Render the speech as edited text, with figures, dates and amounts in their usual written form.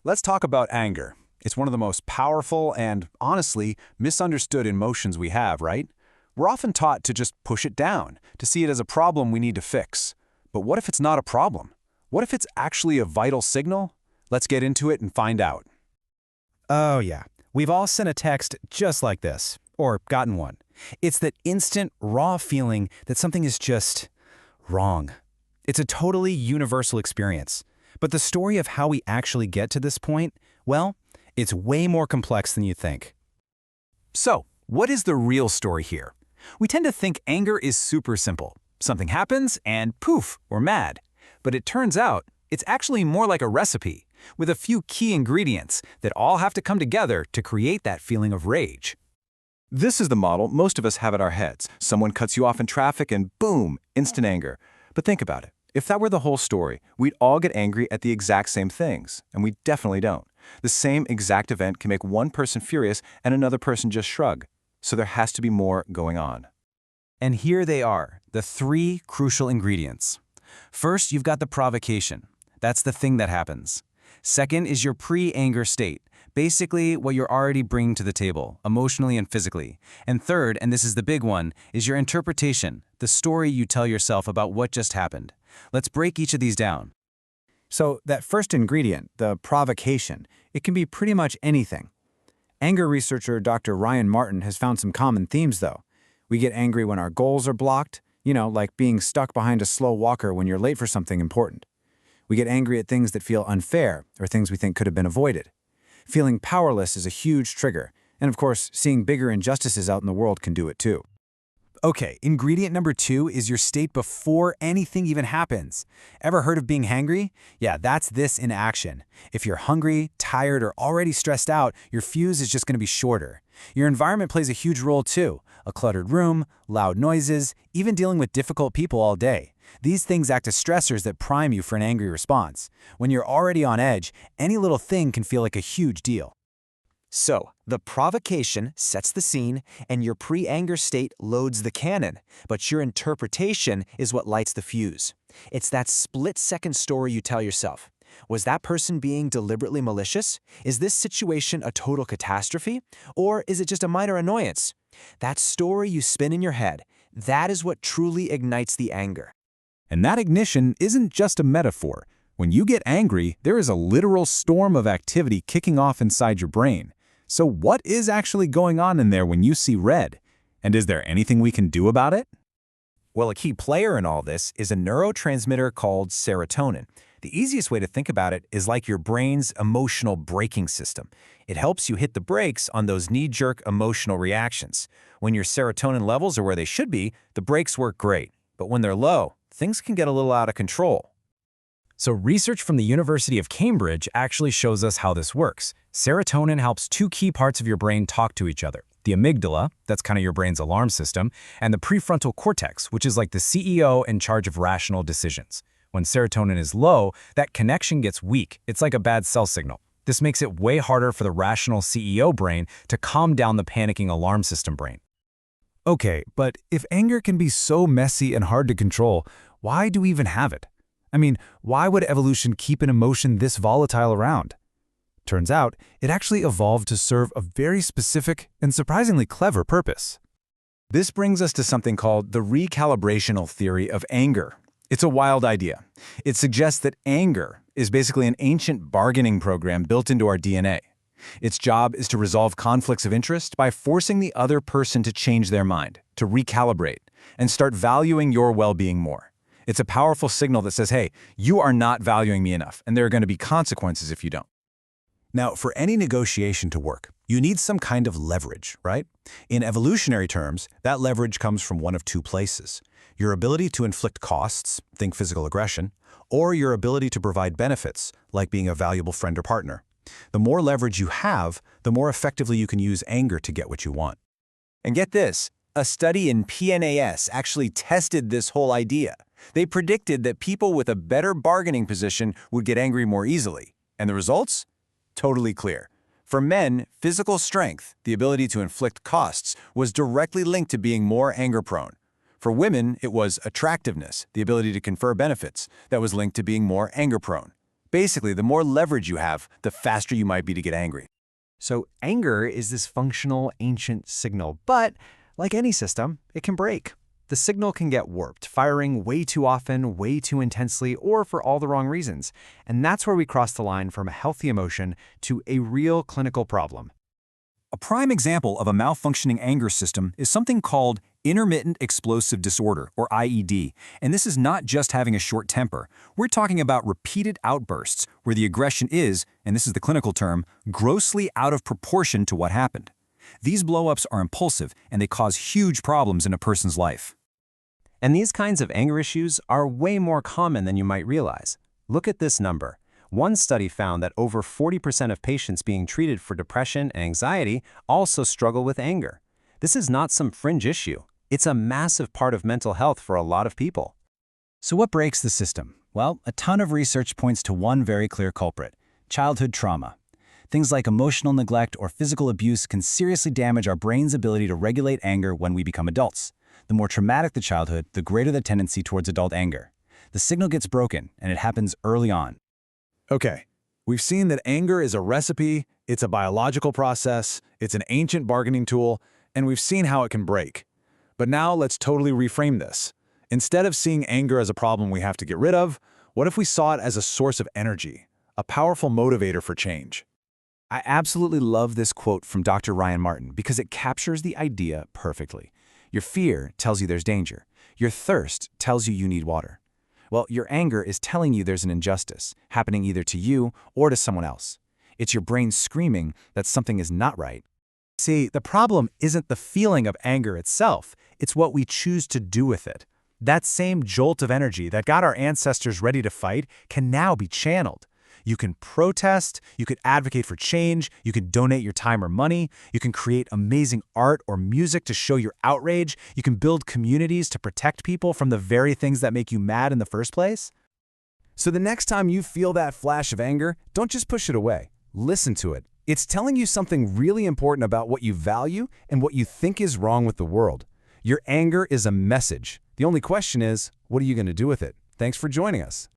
Let's talk about anger. It's one of the most powerful and, honestly, misunderstood emotions we have, right? We're often taught to just push it down, to see it as a problem we need to fix. But what if it's not a problem? What if it's actually a vital signal? Let's get into it and find out. Oh, yeah. We've all sent a text just like this, or gotten one. It's that instant, raw feeling that something is just wrong. It's a totally universal experience. But the story of how we actually get to this point, well, it's way more complex than you think. So, what is the real story here? We tend to think anger is super simple. Something happens and poof, we're mad. But it turns out it's actually more like a recipe, with a few key ingredients that all have to come together to create that feeling of rage. This is the model most of us have in our heads. Someone cuts you off in traffic and boom, instant anger. But think about it. If that were the whole story, we'd all get angry at the exact same things, and we definitely don't. The same exact event can make one person furious and another person just shrug. So there has to be more going on. And here they are, the three crucial ingredients. First, you've got the provocation. That's the thing that happens. Second is your pre-anger state, basically what you're already bringing to the table, emotionally and physically. And third, and this is the big one, is your interpretation, the story you tell yourself about what just happened. Let's break each of these down. So that first ingredient, the provocation, it can be pretty much anything. Anger researcher Dr. Ryan Martin has found some common themes, though. We get angry when our goals are blocked, like being stuck behind a slow walker when you're late for something important. We get angry at things that feel unfair or things we think could have been avoided. Feeling powerless is a huge trigger, and of course, seeing bigger injustices out in the world can do it too. Okay, ingredient number 2 is your state before anything even happens. Ever heard of being hangry? Yeah, that's this in action. If you're hungry, tired, or already stressed out, your fuse is just going to be shorter. Your environment plays a huge role too. A cluttered room, loud noises, even dealing with difficult people all day. These things act as stressors that prime you for an angry response. When you're already on edge, any little thing can feel like a huge deal. So, the provocation sets the scene, and your pre-anger state loads the cannon, but your interpretation is what lights the fuse. It's that split-second story you tell yourself. Was that person being deliberately malicious? Is this situation a total catastrophe? Or is it just a minor annoyance? That story you spin in your head, that is what truly ignites the anger. And that ignition isn't just a metaphor. When you get angry, there is a literal storm of activity kicking off inside your brain. So what is actually going on in there when you see red? And is there anything we can do about it? Well, a key player in all this is a neurotransmitter called serotonin. The easiest way to think about it is like your brain's emotional braking system. It helps you hit the brakes on those knee-jerk emotional reactions. When your serotonin levels are where they should be, the brakes work great. But when they're low, things can get a little out of control. So research from the University of Cambridge actually shows us how this works. Serotonin helps two key parts of your brain talk to each other. The amygdala, that's kind of your brain's alarm system, and the prefrontal cortex, which is like the CEO in charge of rational decisions. When serotonin is low, that connection gets weak. It's like a bad cell signal. This makes it way harder for the rational CEO brain to calm down the panicking alarm system brain. Okay, but if anger can be so messy and hard to control, why do we even have it? I mean, why would evolution keep an emotion this volatile around? Turns out, it actually evolved to serve a very specific and surprisingly clever purpose. This brings us to something called the recalibrational theory of anger. It's a wild idea. It suggests that anger is basically an ancient bargaining program built into our DNA. Its job is to resolve conflicts of interest by forcing the other person to change their mind, to recalibrate, and start valuing your well-being more. It's a powerful signal that says, hey, you are not valuing me enough, and there are going to be consequences if you don't. Now, for any negotiation to work, you need some kind of leverage, right? In evolutionary terms, that leverage comes from one of two places: your ability to inflict costs, think physical aggression, or your ability to provide benefits, like being a valuable friend or partner. The more leverage you have, the more effectively you can use anger to get what you want. And get this, a study in PNAS actually tested this whole idea. They predicted that people with a better bargaining position would get angry more easily. And the results? Totally clear. For men, physical strength, the ability to inflict costs, was directly linked to being more anger-prone. For women, it was attractiveness, the ability to confer benefits, that was linked to being more anger-prone. Basically, the more leverage you have, the faster you might be to get angry. So anger is this functional, ancient signal, but like any system, it can break. The signal can get warped, firing way too often, way too intensely, or for all the wrong reasons. And that's where we cross the line from a healthy emotion to a real clinical problem. A prime example of a malfunctioning anger system is something called intermittent explosive disorder, or IED. And this is not just having a short temper. We're talking about repeated outbursts where the aggression is, and this is the clinical term, grossly out of proportion to what happened. These blow-ups are impulsive, and they cause huge problems in a person's life. And these kinds of anger issues are way more common than you might realize. Look at this number. One study found that over 40% of patients being treated for depression and anxiety also struggle with anger. This is not some fringe issue. It's a massive part of mental health for a lot of people. So what breaks the system? Well, a ton of research points to one very clear culprit: childhood trauma. Things like emotional neglect or physical abuse can seriously damage our brain's ability to regulate anger when we become adults. The more traumatic the childhood, the greater the tendency towards adult anger. The signal gets broken, and it happens early on. Okay, we've seen that anger is a recipe, it's a biological process, it's an ancient bargaining tool, and we've seen how it can break. But now let's totally reframe this. Instead of seeing anger as a problem we have to get rid of, what if we saw it as a source of energy, a powerful motivator for change? I absolutely love this quote from Dr. Ryan Martin because it captures the idea perfectly. Your fear tells you there's danger. Your thirst tells you need water. Well, your anger is telling you there's an injustice happening either to you or to someone else. It's your brain screaming that something is not right. See, the problem isn't the feeling of anger itself, it's what we choose to do with it. That same jolt of energy that got our ancestors ready to fight can now be channeled. You can protest, you could advocate for change, you can donate your time or money, you can create amazing art or music to show your outrage, you can build communities to protect people from the very things that make you mad in the first place. So the next time you feel that flash of anger, don't just push it away. Listen to it. It's telling you something really important about what you value and what you think is wrong with the world. Your anger is a message. The only question is, what are you going to do with it? Thanks for joining us.